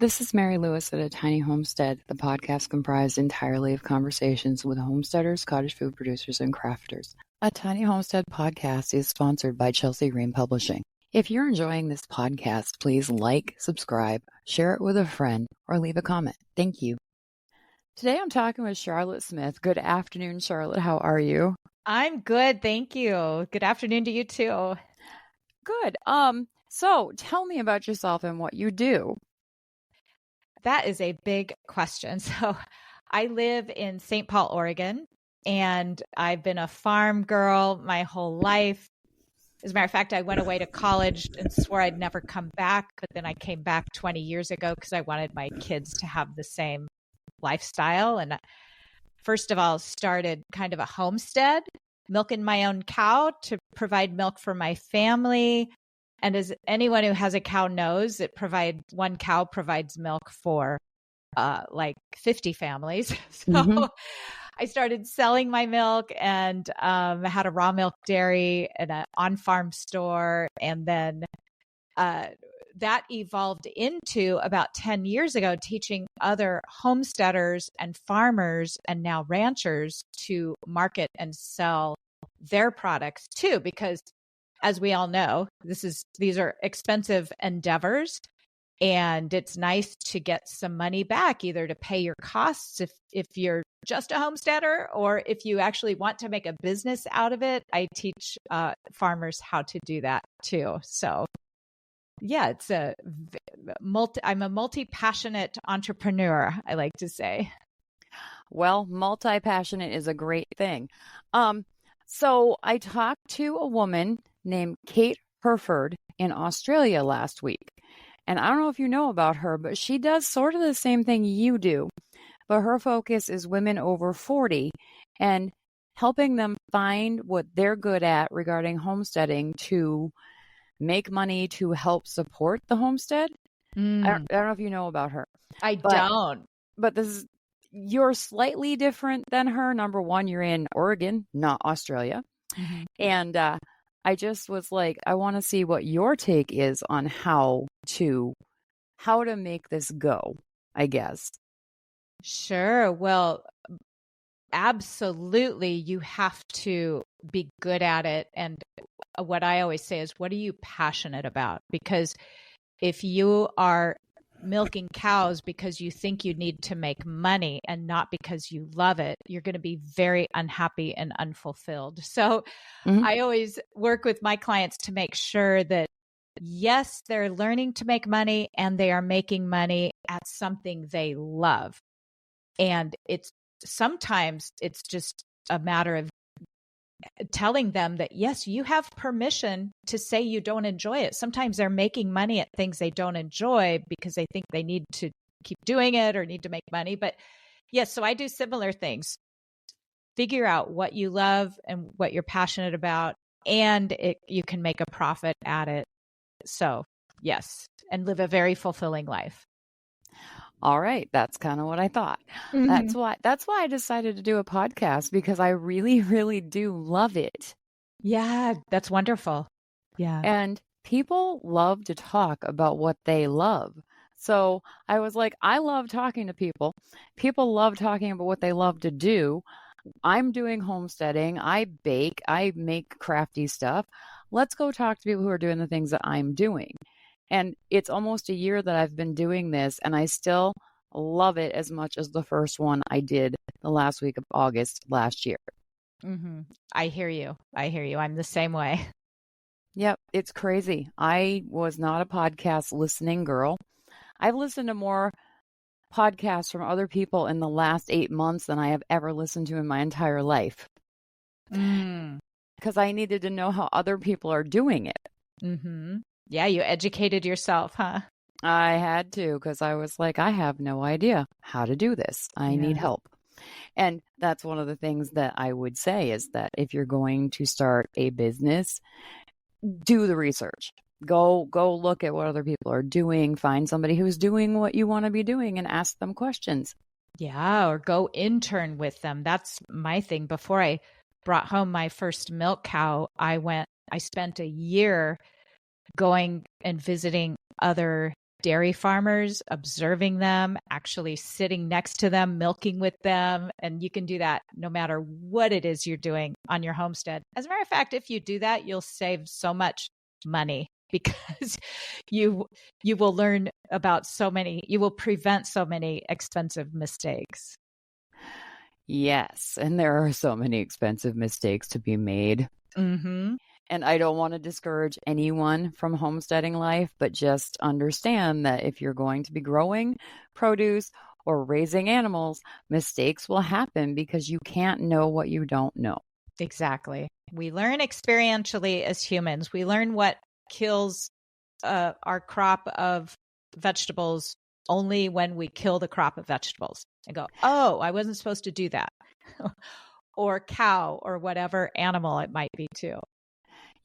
This is Mary Lewis at A Tiny Homestead, the podcast comprised entirely of conversations with homesteaders, cottage food producers, and crafters. A Tiny Homestead podcast is sponsored by Chelsea Green Publishing. If you're enjoying this podcast, please like, subscribe, share it with a friend, or leave a comment. Thank you. Today I'm talking with Charlotte Smith. Good afternoon, Charlotte. How are you? I'm good, thank you. Good afternoon to you too. Good. So tell me about yourself and what you do. That is a big question. So I live in St. Paul, Oregon, and I've been a farm girl my whole life. As a matter of fact, I went away to college and swore I'd never come back, but then I came back 20 years ago because I wanted my kids to have the same lifestyle. And first of all, started kind of a homestead, milking my own cow to provide milk for my family. And as anyone who has a cow knows, one cow provides milk for like 50 families. So I started selling my milk and had a raw milk dairy and an on-farm store. And then that evolved into about 10 years ago, teaching other homesteaders and farmers and now ranchers to market and sell their products too, because as we all know, these are expensive endeavors, and it's nice to get some money back, either to pay your costs if you're just a homesteader, or if you actually want to make a business out of it. I teach farmers how to do that too. So yeah, I'm a multi-passionate entrepreneur, I like to say. Well, multi-passionate is a great thing. So I talked to a woman named Kate Perferred in Australia last week. And I don't know if you know about her, but she does sort of the same thing you do. But her focus is women over 40 and helping them find what they're good at regarding homesteading to make money to help support the homestead. I don't know if you know about her. I don't. But you're slightly different than her. Number one, you're in Oregon, not Australia. Mm-hmm. And I just was like, I want to see what your take is on how to make this go, I guess. Sure. Well, absolutely. You have to be good at it. And what I always say is, what are you passionate about? Because if you are milking cows because you think you need to make money and not because you love it, you're going to be very unhappy and unfulfilled. So I always work with my clients to make sure that, yes, they're learning to make money and they are making money at something they love. And sometimes it's just a matter of telling them that, yes, you have permission to say you don't enjoy it. Sometimes they're making money at things they don't enjoy because they think they need to keep doing it or need to make money. But yes, so I do similar things. Figure out what you love and what you're passionate about, and you can make a profit at it. So yes, and live a very fulfilling life. All right. That's kind of what I thought. That's why I decided to do a podcast, because I really, really do love it. Yeah, that's wonderful. Yeah. And people love to talk about what they love. So I was like, I love talking to people. People love talking about what they love to do. I'm doing homesteading. I bake. I make crafty stuff. Let's go talk to people who are doing the things that I'm doing. And it's almost a year that I've been doing this, and I still love it as much as the first one I did the last week of August last year. I hear you. I'm the same way. Yep, it's crazy. I was not a podcast listening girl. I've listened to more podcasts from other people in the last 8 months than I have ever listened to in my entire life. Because I needed to know how other people are doing it. Yeah, you educated yourself, huh? I had to, because I was like, I have no idea how to do this. I need help. And that's one of the things that I would say is that if you're going to start a business, do the research. Go look at what other people are doing. Find somebody who's doing what you want to be doing and ask them questions. Yeah, or go intern with them. That's my thing. Before I brought home my first milk cow, I spent a year going and visiting other dairy farmers, observing them, actually sitting next to them, milking with them. And you can do that no matter what it is you're doing on your homestead. As a matter of fact, if you do that, you'll save so much money because you will learn about you will prevent so many expensive mistakes. Yes, and there are so many expensive mistakes to be made. Mm-hmm. And I don't want to discourage anyone from homesteading life, but just understand that if you're going to be growing produce or raising animals, mistakes will happen because you can't know what you don't know. Exactly. We learn experientially as humans. We learn what kills our crop of vegetables only when we kill the crop of vegetables and go, oh, I wasn't supposed to do that. Or cow or whatever animal it might be too.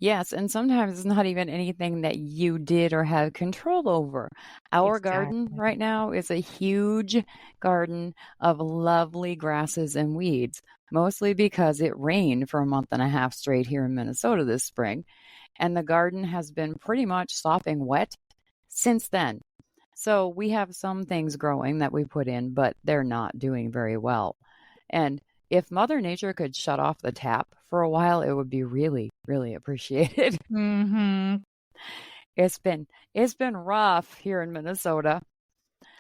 Yes, and sometimes it's not even anything that you did or have control over. Our garden Exactly. right now is a huge garden of lovely grasses and weeds, mostly because it rained for a month and a half straight here in Minnesota this spring, and the garden has been pretty much sopping wet since then. So we have some things growing that we put in, but they're not doing very well. And if Mother Nature could shut off the tap for a while, it would be really, really appreciated. Mm-hmm. It's been rough here in Minnesota.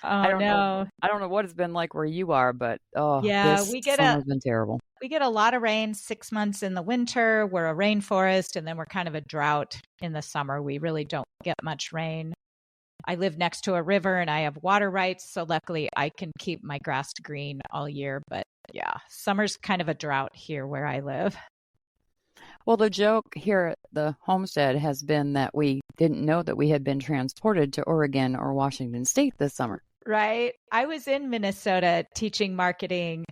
Oh no. I don't know what it's been like where you are, but Yeah, this summer's been terrible. we get a lot of rain 6 months in the winter. We're a rainforest, and then we're kind of a drought in the summer. We really don't get much rain. I live next to a river and I have water rights, so luckily I can keep my grass green all year. But yeah, summer's kind of a drought here where I live. Well, the joke here at the homestead has been that we didn't know that we had been transported to Oregon or Washington State this summer. Right. I was in Minnesota teaching marketing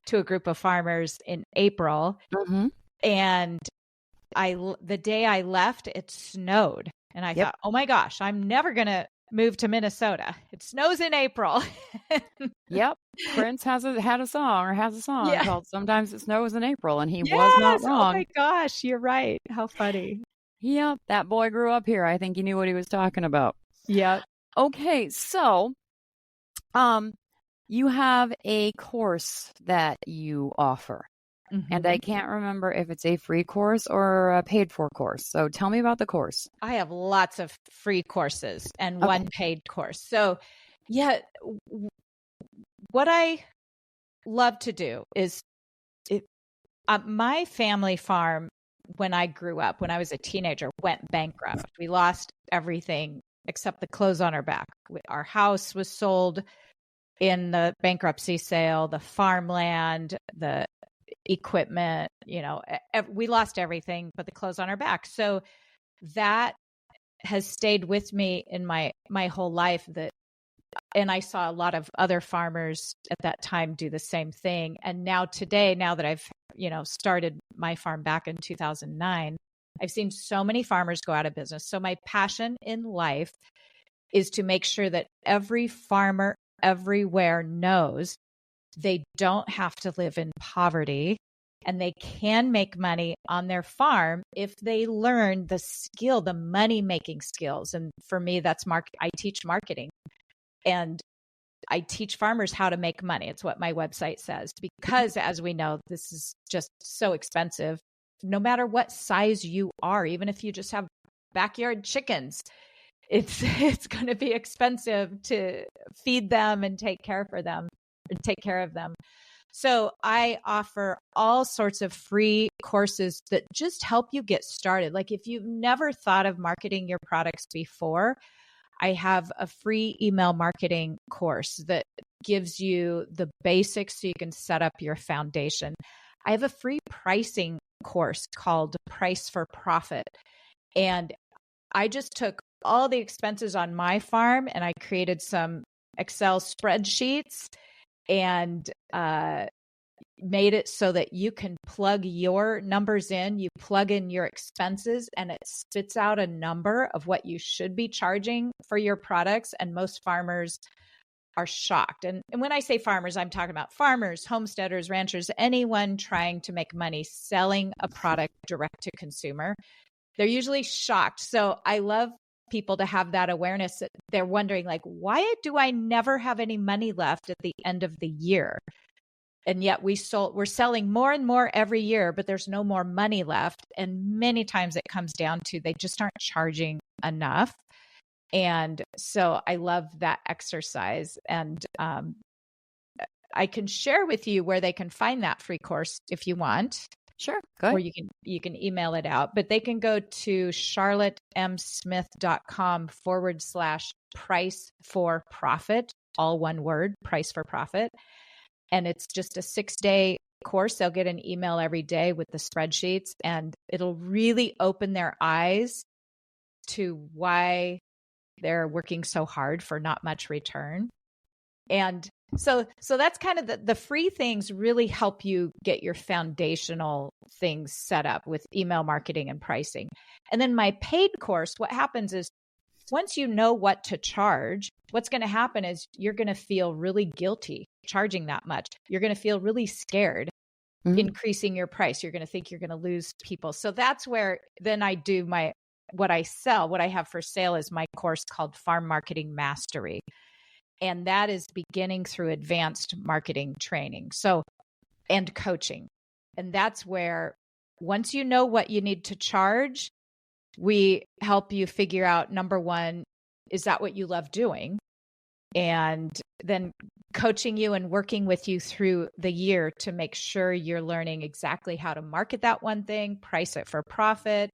to a group of farmers in April, Mm-hmm. and the day I left, it snowed. And I Yep. thought, oh my gosh, I'm never going to move to Minnesota. It snows in April. Yep. Prince has a song Yeah. called Sometimes It Snows in April, and he was not Yes. Oh wrong. my gosh. You're right. How funny. Yep, that boy grew up here. I think he knew what he was talking about. Yep. Okay, so you have a course that you offer. And I Mhm. can't remember if it's a free course or a paid for course. So tell me about the course. I have lots of free courses and Okay. one paid course. So, yeah, what I love to do is my family farm, when I grew up, when I was a teenager, went bankrupt. We lost everything except the clothes on our back. Our house was sold in the bankruptcy sale, the farmland, the equipment, we lost everything but the clothes on our back. So that has stayed with me in my whole life, and I saw a lot of other farmers at that time do the same thing. And now that I've, started my farm back in 2009, I've seen so many farmers go out of business. So my passion in life is to make sure that every farmer everywhere knows they don't have to live in poverty and they can make money on their farm if they learn the money making skills. And for me, that's I teach marketing and I teach farmers how to make money. It's what my website says, because as we know, this is just so expensive. No matter what size you are, even if you just have backyard chickens, it's going to be expensive to feed them and take care of them. So I offer all sorts of free courses that just help you get started. Like if you've never thought of marketing your products before, I have a free email marketing course that gives you the basics so you can set up your foundation. I have a free pricing course called Price for Profit. And I just took all the expenses on my farm and I created some Excel spreadsheets and made it so that you can plug your numbers in. You plug in your expenses and it spits out a number of what you should be charging for your products. And most farmers are shocked. And when I say farmers, I'm talking about farmers, homesteaders, ranchers, anyone trying to make money selling a product direct to consumer. They're usually shocked. So I love people to have that awareness that they're wondering, like, why do I never have any money left at the end of the year? And yet we're selling more and more every year, but there's no more money left. And many times it comes down to they just aren't charging enough. And so I love that exercise. And I can share with you where they can find that free course if you want. Sure. Good. Or you can email it out, but they can go to charlottemsmith.com/price for profit, all one word, price for profit. And it's just a 6-day course. They'll get an email every day with the spreadsheets, and it'll really open their eyes to why they're working so hard for not much return. And so that's kind of the free things really help you get your foundational things set up with email marketing and pricing. And then my paid course, what happens is once you know what to charge, what's going to happen is you're going to feel really guilty charging that much. You're going to feel really scared increasing your price. You're going to think you're going to lose people. So that's where then I do what I have for sale is my course called Farm Marketing Mastery. And that is beginning through advanced marketing training. And coaching. And that's where once you know what you need to charge, we help you figure out, number one, is that what you love doing? And then coaching you and working with you through the year to make sure you're learning exactly how to market that one thing, price it for profit,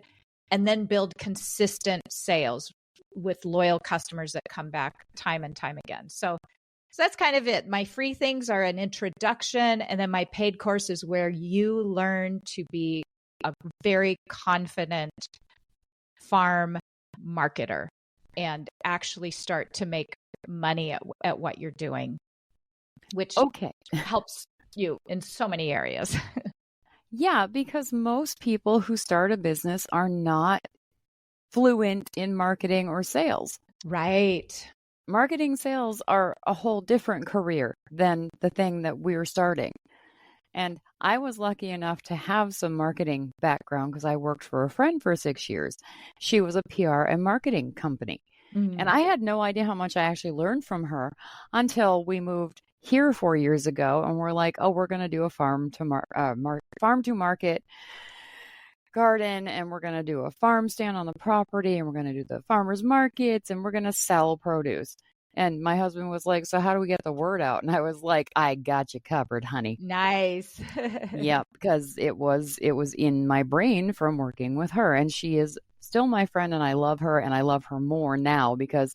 and then build consistent sales with loyal customers that come back time and time again. So that's kind of it. My free things are an introduction, and then my paid course is where you learn to be a very confident farm marketer and actually start to make money at what you're doing, which helps you in so many areas. Yeah, because most people who start a business are not fluent in marketing or sales. Right. Marketing sales are a whole different career than the thing that we're starting. And I was lucky enough to have some marketing background because I worked for a friend for 6 years. She was a PR and marketing company. And I had no idea how much I actually learned from her until we moved here 4 years ago. And we're like, oh, we're going to do a farm to market garden, and we're going to do a farm stand on the property, and we're going to do the farmers markets, and we're going to sell produce. And my husband was like, so how do we get the word out? And I was like, I got you covered, honey. Nice. Yeah, because it was in my brain from working with her. And she is still my friend, and I love her more now because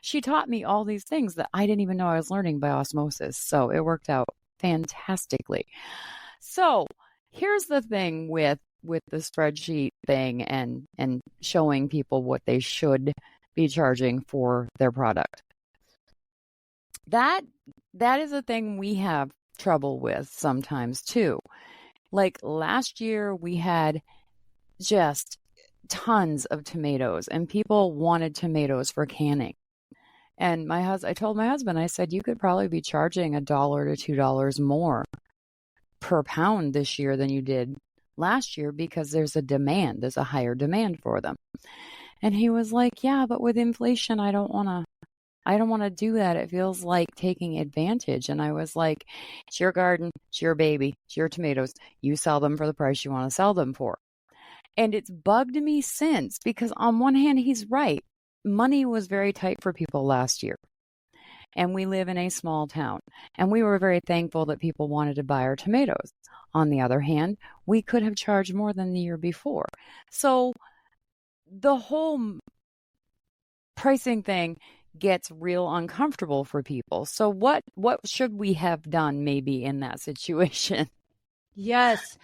she taught me all these things that I didn't even know I was learning by osmosis. So it worked out fantastically. So here's the thing with the spreadsheet thing and showing people what they should be charging for their product. That is a thing we have trouble with sometimes too. Like last year we had just tons of tomatoes, and people wanted tomatoes for canning. And I told my husband, I said, you could probably be charging $1 to $2 more per pound this year than you did last year because there's a higher demand for them. And he was like, yeah, but with inflation, I don't want to do that. It feels like taking advantage. And I was like, it's your garden, it's your baby, it's your tomatoes. You sell them for the price you want to sell them for. And it's bugged me since because on one hand, he's right. Money was very tight for people last year. And we live in a small town. And we were very thankful that people wanted to buy our tomatoes. On the other hand, we could have charged more than the year before. So the whole pricing thing gets real uncomfortable for people. So what should we have done maybe in that situation? Yes.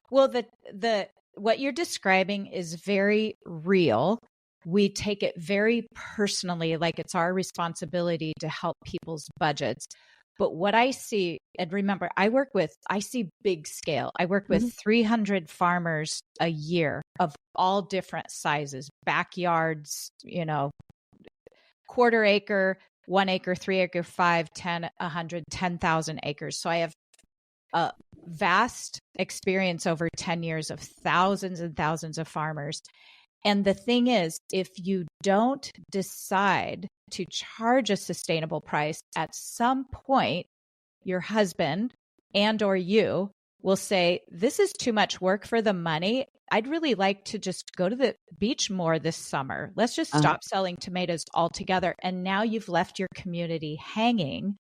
Well, the what you're describing is very real. We take it very personally, like it's our responsibility to help people's budgets. But what I see, and remember, I see big scale. I work with 300 farmers a year of all different sizes, backyards, quarter acre, 1 acre, 3 acre, 5, 10, 100, 10,000 acres. So I have a vast experience over 10 years of thousands and thousands of farmers. And the thing is, if you don't decide to charge a sustainable price, at some point, your husband and or you will say, this is too much work for the money. I'd really like to just go to the beach more this summer. Let's just stop selling tomatoes altogether. And now you've left your community hanging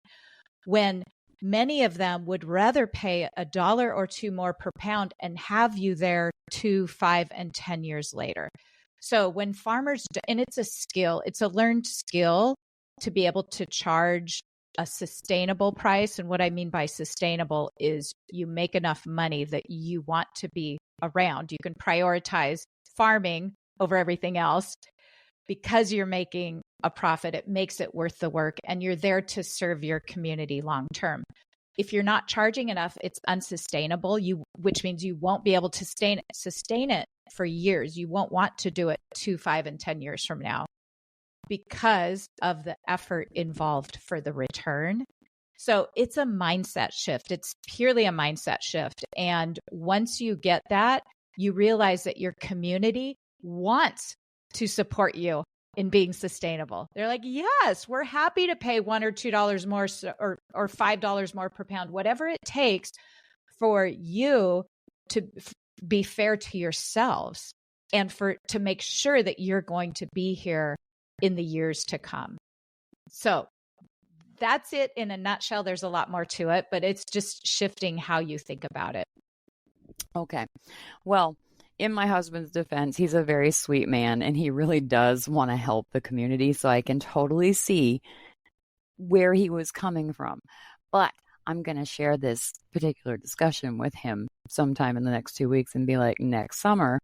when many of them would rather pay $1 or $2 more per pound and have you there 2, 5, and 10 years later. So when farmers, and it's a skill, it's a learned skill to be able to charge a sustainable price. And what I mean by sustainable is you make enough money that you want to be around. You can prioritize farming over everything else because you're making a profit. It makes it worth the work, and you're there to serve your community long term. If you're not charging enough, it's unsustainable, which means you won't be able to sustain it for years. You won't want to do it 2, 5, and 10 years from now because of the effort involved for the return. So it's a mindset shift. It's purely a mindset shift. And once you get that, you realize that your community wants to support you in being sustainable. They're like, yes, we're happy to pay $1 or $2 more or $5 more per pound, whatever it takes for you to be fair to yourselves and to make sure that you're going to be here in the years to come. So that's it in a nutshell. There's a lot more to it, but it's just shifting how you think about it. Okay. Well, in my husband's defense, he's a very sweet man and he really does want to help the community. So I can totally see where he was coming from. But I'm going to share this particular discussion with him sometime in the next 2 weeks and be like, next summer,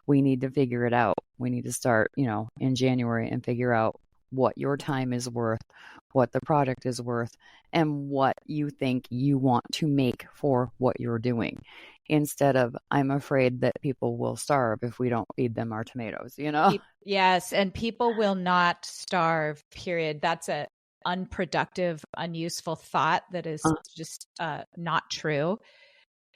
we need to figure it out. We need to start, in January and figure out what your time is worth, what the product is worth, and what you think you want to make for what you're doing. Instead of, I'm afraid that people will starve if we don't feed them our tomatoes, Yes. And people will not starve, period. That's a unproductive, unuseful thought that is just not true.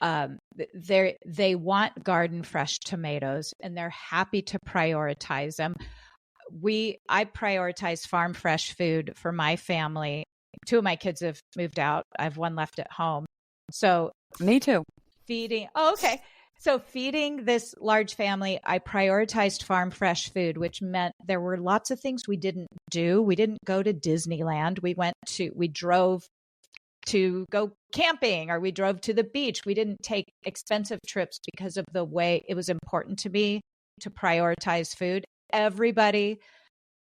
They want garden fresh tomatoes and they're happy to prioritize them. I prioritize farm fresh food for my family. 2 of my kids have moved out. I have 1 left at home. So me too. Okay. So feeding this large family, I prioritized farm fresh food, which meant there were lots of things we didn't do. We didn't go to Disneyland. We drove to go camping or we drove to the beach. We didn't take expensive trips because of the way it was important to me to prioritize food. Everybody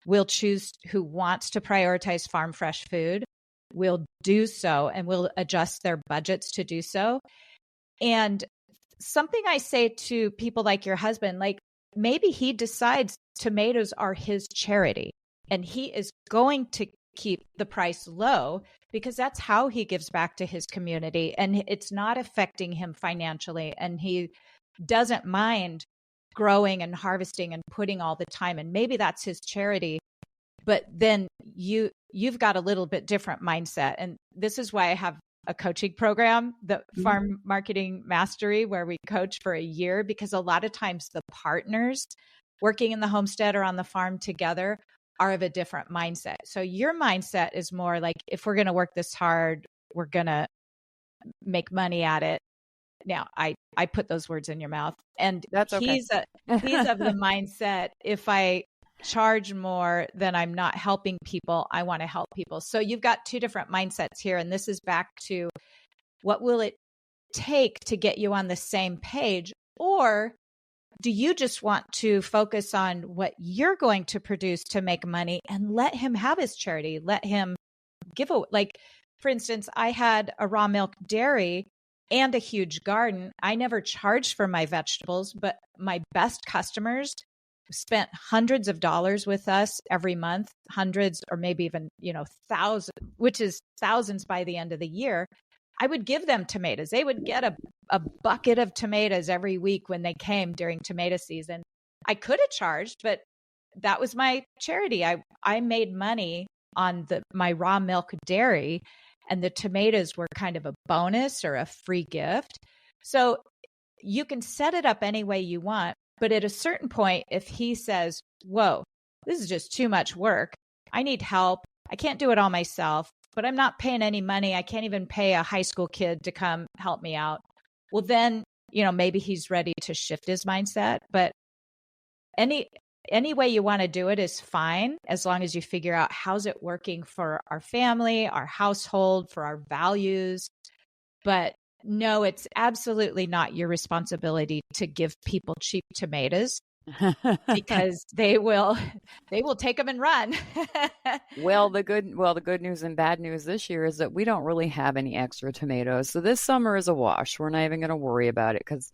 will choose who wants to prioritize farm fresh food will do so and will adjust their budgets to do so. And something I say to people like your husband, like maybe he decides tomatoes are his charity and he is going to keep the price low because that's how he gives back to his community and it's not affecting him financially and he doesn't mind growing and harvesting and putting all the time and maybe that's his charity. But then you've got a little bit different mindset. And this is why I have a coaching program, the Farm Marketing Mastery, where we coach for a year, because a lot of times the partners working in the homestead or on the farm together are of a different mindset. So your mindset is more like, if we're going to work this hard, we're going to make money at it. Now, I put those words in your mouth. And that's okay. He's of the mindset, if I charge more, then I'm not helping people. I want to help people. So you've got 2 different mindsets here. And this is back to what will it take to get you on the same page? Or do you just want to focus on what you're going to produce to make money and let him have his charity? Let him give away. Like, for instance, I had a raw milk dairy and a huge garden. I never charged for my vegetables, but my best customers spent hundreds of dollars with us every month, hundreds or maybe even, thousands, which is thousands by the end of the year. I would give them tomatoes. They would get a bucket of tomatoes every week when they came during tomato season. I could have charged, but that was my charity. I made money on my raw milk dairy, and the tomatoes were kind of a bonus or a free gift. So you can set it up any way you want. But at a certain point, if he says, whoa, this is just too much work. I need help. I can't do it all myself, but I'm not paying any money. I can't even pay a high school kid to come help me out. Well, then, maybe he's ready to shift his mindset. But any way you want to do it is fine, as long as you figure out how's it working for our family, our household, for our values. But no, it's absolutely not your responsibility to give people cheap tomatoes because they will take them and run. Well, the good news and bad news this year is that we don't really have any extra tomatoes. So this summer is a wash. We're not even going to worry about it because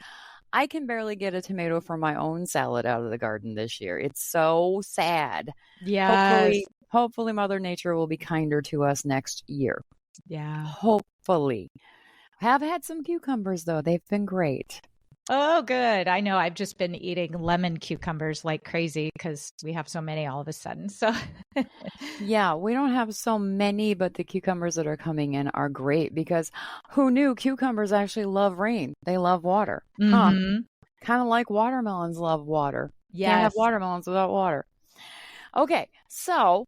I can barely get a tomato for my own salad out of the garden this year. It's so sad. Yes. Hopefully Mother Nature will be kinder to us next year. Yeah. Hopefully. I have had some cucumbers though. They've been great. Oh, good. I know I've just been eating lemon cucumbers like crazy because we have so many all of a sudden. So yeah, we don't have so many, but the cucumbers that are coming in are great because who knew cucumbers actually love rain? They love water. Huh. Kind of like watermelons love water. Yes. Can't have watermelons without water. Okay, so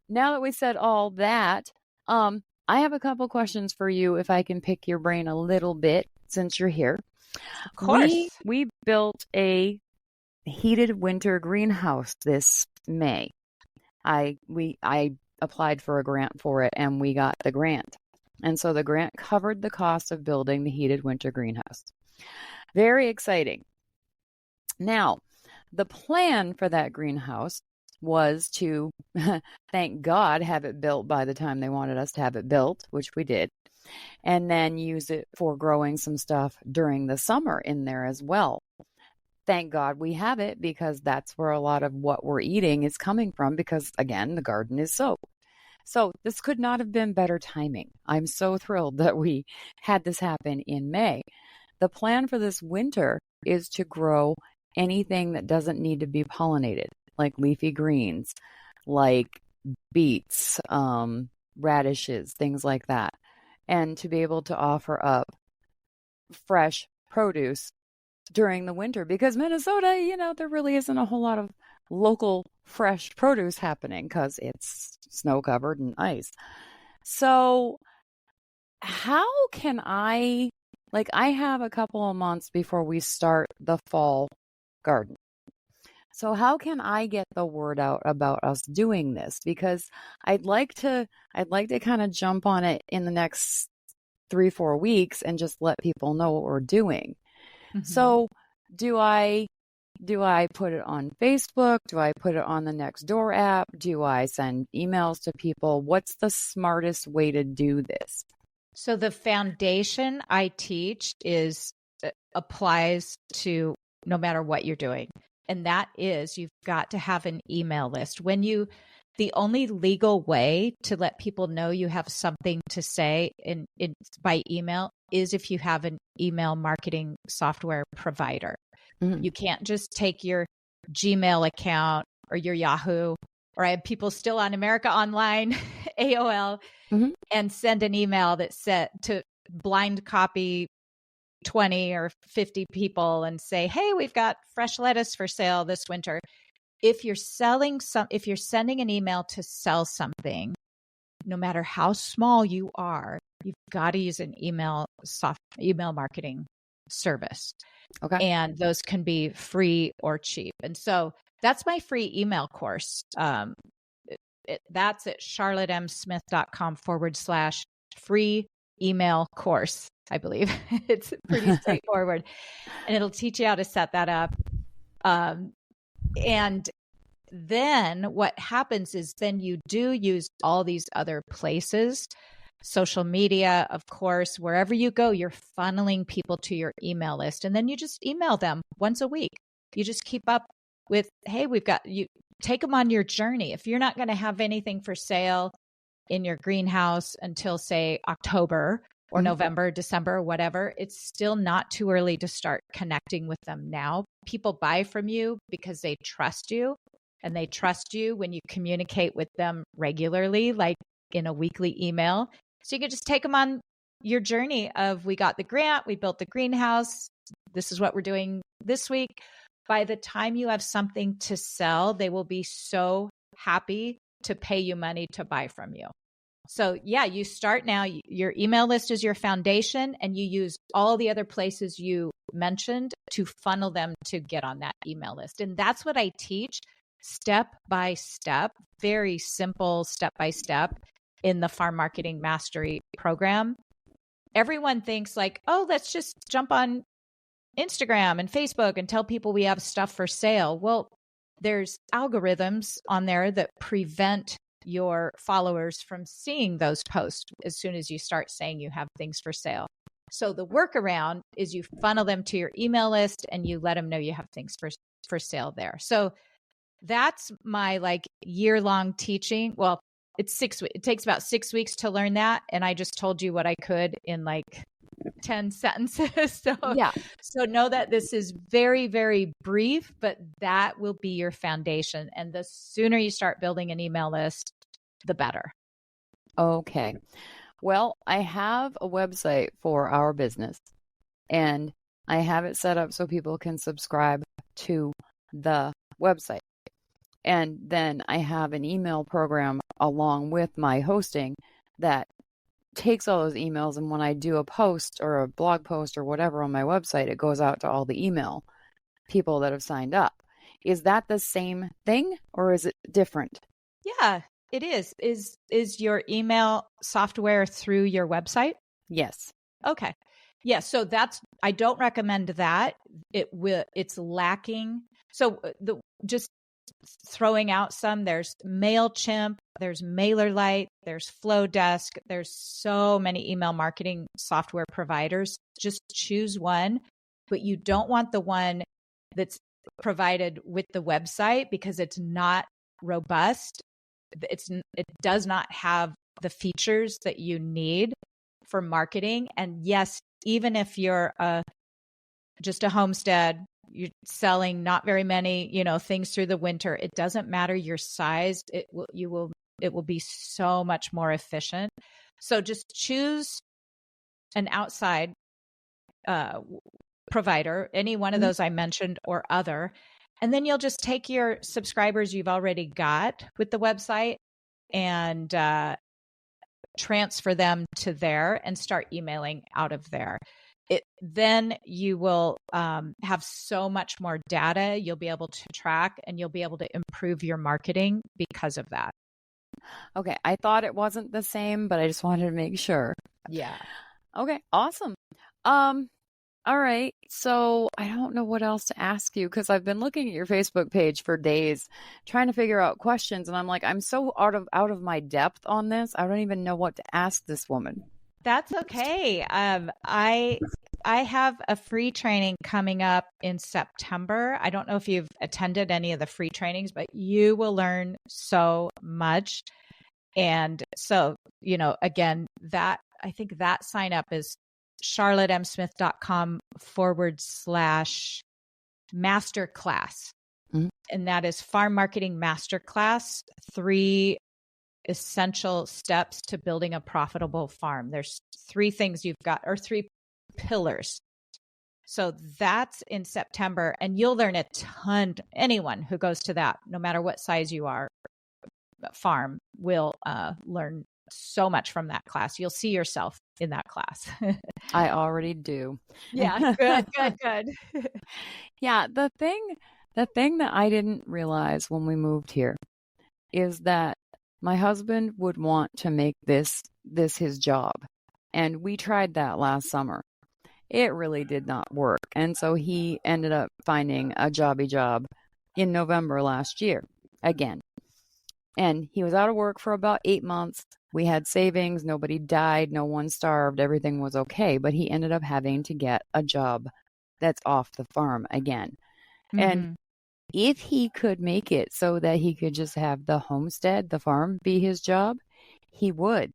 now that we said all that, I have a couple questions for you if I can pick your brain a little bit since you're here. Of course. We built a heated winter greenhouse this May. I applied for a grant for it and we got the grant. And so the grant covered the cost of building the heated winter greenhouse. Very exciting. Now, the plan for that greenhouse was to, thank God, have it built by the time they wanted us to have it built, which we did, and then use it for growing some stuff during the summer in there as well. Thank God we have it because that's where a lot of what we're eating is coming from because, again, the garden is soaked. So this could not have been better timing. I'm so thrilled that we had this happen in May. The plan for this winter is to grow anything that doesn't need to be pollinated, like leafy greens, like beets, radishes, things like that, and to be able to offer up fresh produce during the winter because Minnesota, there really isn't a whole lot of local fresh produce happening because it's snow covered and ice. So how can I have a couple of months before we start the fall garden. So how can I get the word out about us doing this? Because I'd like to kind of jump on it in the next 3-4 weeks and just let people know what we're doing. Mm-hmm. So do I put it on Facebook? Do I put it on the Nextdoor app? Do I send emails to people? What's the smartest way to do this? So the foundation I teach applies to no matter what you're doing. And that is, you've got to have an email list. The only legal way to let people know you have something to say by email is if you have an email marketing software provider. Mm-hmm. You can't just take your Gmail account or your Yahoo, or I have people still on America Online, AOL, mm-hmm. and send an email that's set to blind copy 20 or 50 people and say, hey, we've got fresh lettuce for sale this winter. If you're sending an email to sell something, no matter how small you are, you've got to use an email marketing service. Okay. And those can be free or cheap. And so that's my free email course. That's at charlottemsmith.com/free email course, I believe. It's pretty straightforward. And it'll teach you how to set that up. And then what happens is then you do use all these other places, social media, of course, wherever you go, you're funneling people to your email list. And then you just email them once a week. You just keep up with, hey, take them on your journey. If you're not going to have anything for sale in your greenhouse until, say, October or mm-hmm. November, December, whatever, it's still not too early to start connecting with them now. People buy from you because they trust you, and they trust you when you communicate with them regularly, like in a weekly email. So you can just take them on your journey of, we got the grant, we built the greenhouse, this is what we're doing this week. by the time you have something to sell, they will be so happy to pay you money to buy from you. So yeah, you start now. Your email list is your foundation, and you use all the other places you mentioned to funnel them to get on that email list. And that's what I teach step by step, very simple step by step in the Farm Marketing Mastery program. Everyone thinks like, oh, let's just jump on Instagram and Facebook and tell people we have stuff for sale. Well, there's algorithms on there that prevent your followers from seeing those posts as soon as you start saying you have things for sale. So the workaround is you funnel them to your email list and you let them know you have things for sale there. So that's my like year-long teaching. Well, it's 6 weeks. It takes about 6 weeks to learn that. And I just told you what I could in like 10 sentences. So know that this is very, very brief, but that will be your foundation. And the sooner you start building an email list, the better. Okay. Well, I have a website for our business, and I have it set up so people can subscribe to the website. And then I have an email program along with my hosting that takes all those emails, and when I do a post or a blog post or whatever on my website, it goes out to all the email people that have signed up. Is that the same thing or is it different? Yeah, it is. Is your email software through your website? Yes. Okay. Yeah, so I don't recommend that. It's lacking. So just throwing out some, there's MailChimp, there's MailerLite, there's Flowdesk, there's so many email marketing software providers. Just choose one, but you don't want the one that's provided with the website because it's not robust. It does not have the features that you need for marketing. And yes, even if you're just a homestead, you're selling not very many, things through the winter, it doesn't matter your size. It will be so much more efficient. So just choose an outside provider, any one of those I mentioned or other, and then you'll just take your subscribers you've already got with the website and transfer them to there and start emailing out of there. Then you will have so much more data you'll be able to track, and you'll be able to improve your marketing because of that. Okay. I thought it wasn't the same, but I just wanted to make sure. Yeah. Okay. Awesome. All right. So I don't know what else to ask you because I've been looking at your Facebook page for days trying to figure out questions. And I'm like, I'm so out of my depth on this. I don't even know what to ask this woman. That's okay. I have a free training coming up in September. I don't know if you've attended any of the free trainings, but you will learn so much. And so, again, I think that sign up is charlottemsmith.com/masterclass. Mm-hmm. And that is Farm Marketing Masterclass, 3 essential steps to building a profitable farm. There's 3 things you've got, or 3 pillars. So that's in September, and you'll learn a ton. Anyone who goes to that, no matter what size you are, farm, will learn so much from that class. You'll see yourself in that class. I already do. Yeah, good. Yeah, the thing that I didn't realize when we moved here is that my husband would want to make this his job. And we tried that last summer. It really did not work. And so he ended up finding a jobby job in November last year again. And he was out of work for about 8 months. We had savings. Nobody died. No one starved. Everything was okay. But he ended up having to get a job that's off the farm again. Mm-hmm. And if he could make it so that he could just have the homestead, the farm, be his job, he would.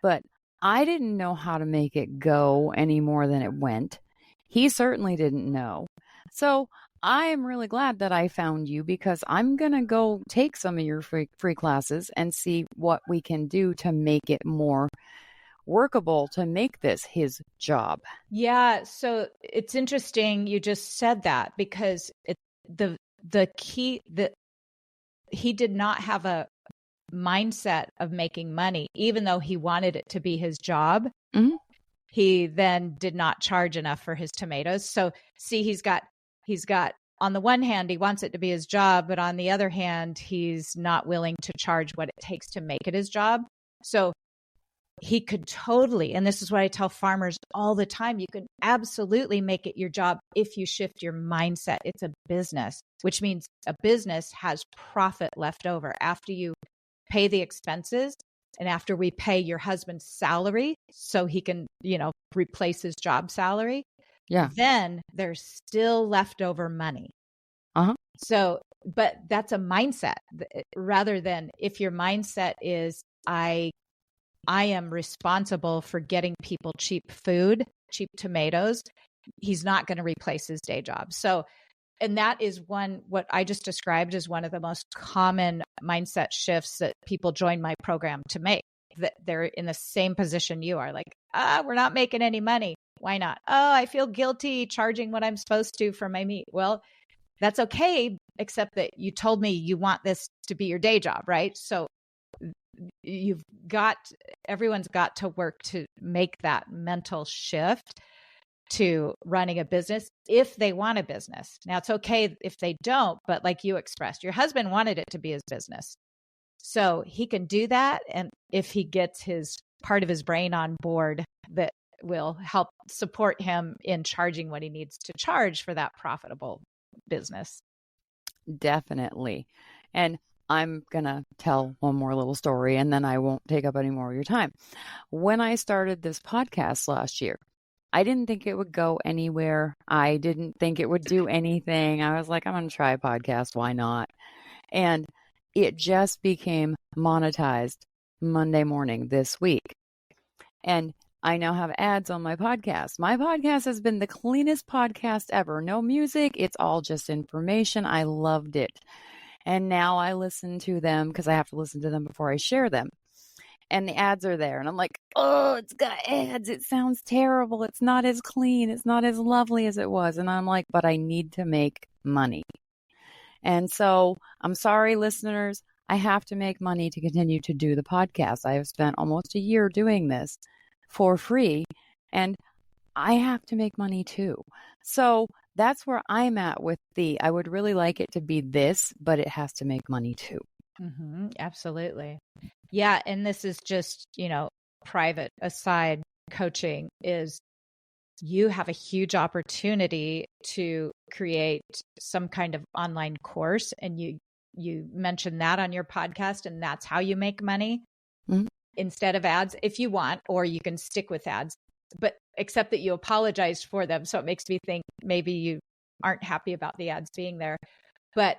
But I didn't know how to make it go any more than it went. He certainly didn't know. So I am really glad that I found you because I'm going to go take some of your free classes and see what we can do to make it more workable, to make this his job. Yeah. So it's interesting you just said that because the key that he did not have a mindset of making money, even though he wanted it to be his job. Mm-hmm. He then did not charge enough for his tomatoes. So see, he's got, on the one hand, he wants it to be his job, but on the other hand, he's not willing to charge what it takes to make it his job. So he could totally, and this is what I tell farmers all the time, you can absolutely make it your job if you shift your mindset. It's a business, which means a business has profit left over after you pay the expenses and after we pay your husband's salary so he can, replace his job salary. Yeah. Then there's still leftover money. Uh-huh. So, but that's a mindset rather than if your mindset is, I am responsible for getting people cheap food, cheap tomatoes. He's not going to replace his day job. So, and that is what I just described as one of the most common mindset shifts that people join my program to make, that they're in the same position you are, like, we're not making any money. Why not? Oh, I feel guilty charging what I'm supposed to for my meat. Well, that's okay, except that you told me you want this to be your day job, right? So everyone's got to work to make that mental shift to running a business if they want a business. Now, it's okay if they don't, but like you expressed, your husband wanted it to be his business. So he can do that. And if he gets his part of his brain on board, that will help support him in charging what he needs to charge for that profitable business. Definitely. And I'm going to tell one more little story and then I won't take up any more of your time. When I started this podcast last year, I didn't think it would go anywhere. I didn't think it would do anything. I was like, I'm going to try a podcast. Why not? And it just became monetized Monday morning this week. And I now have ads on my podcast. My podcast has been the cleanest podcast ever. No music. It's all just information. I loved it. And now I listen to them because I have to listen to them before I share them. And the ads are there. And I'm like, oh, it's got ads. It sounds terrible. It's not as clean. It's not as lovely as it was. And I'm like, but I need to make money. And so I'm sorry, listeners. I have to make money to continue to do the podcast. I have spent almost a year doing this for free. And I have to make money too. So that's where I'm at with I would really like it to be this, but it has to make money too. Mm-hmm, absolutely. Yeah. And this is just, private aside coaching is you have a huge opportunity to create some kind of online course. And you mentioned that on your podcast, and that's how you make money instead of ads if you want, or you can stick with ads, but except that you apologized for them. So it makes me think maybe you aren't happy about the ads being there, but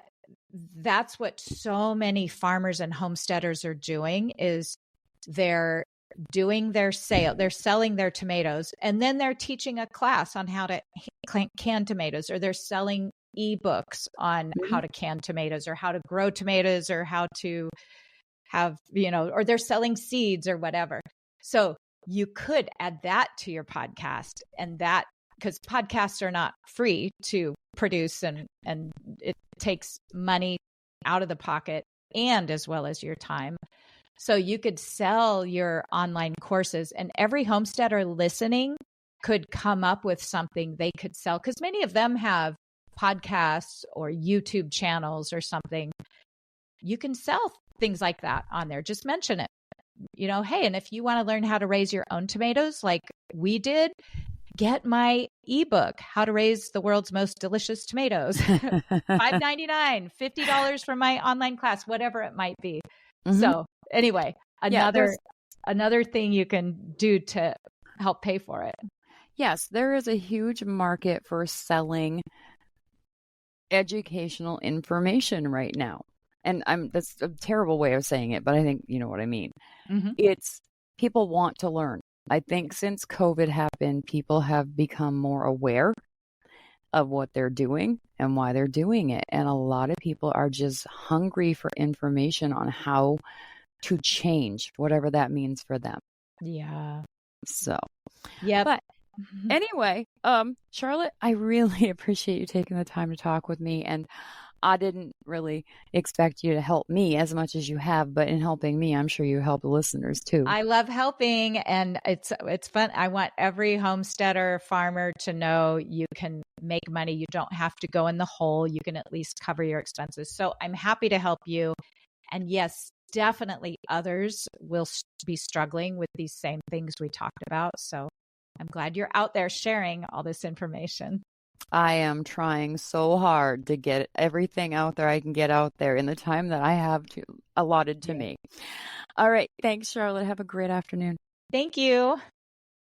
that's what so many farmers and homesteaders are doing is they're doing their sale. They're selling their tomatoes and then they're teaching a class on how to can tomatoes, or they're selling ebooks on how to can tomatoes or how to grow tomatoes or how to have, or they're selling seeds or whatever. So you could add that to your podcast, and that, because podcasts are not free to produce and it takes money out of the pocket and as well as your time. So you could sell your online courses, and every homesteader listening could come up with something they could sell, because many of them have podcasts or YouTube channels or something. You can sell things like that on there. Just mention it. Hey, and if you want to learn how to raise your own tomatoes like we did, get my ebook, How to Raise the World's Most Delicious Tomatoes. $5.99, $50 for my online class, whatever it might be. Mm-hmm. So anyway, another thing you can do to help pay for it. Yes, there is a huge market for selling educational information right now. And that's a terrible way of saying it, but I think you know what I mean. Mm-hmm. It's people want to learn. I think since COVID happened, people have become more aware of what they're doing and why they're doing it. And a lot of people are just hungry for information on how to change, whatever that means for them. Yeah. So, yeah. But Anyway, Charlotte, I really appreciate you taking the time to talk with me. And I didn't really expect you to help me as much as you have, but in helping me, I'm sure you help the listeners too. I love helping, and it's fun. I want every homesteader farmer to know you can make money. You don't have to go in the hole. You can at least cover your expenses. So I'm happy to help you. And yes, definitely others will be struggling with these same things we talked about. So I'm glad you're out there sharing all this information. I am trying so hard to get everything out there I can get out there in the time that I have allotted to me. All right. Thanks, Charlotte. Have a great afternoon. Thank you.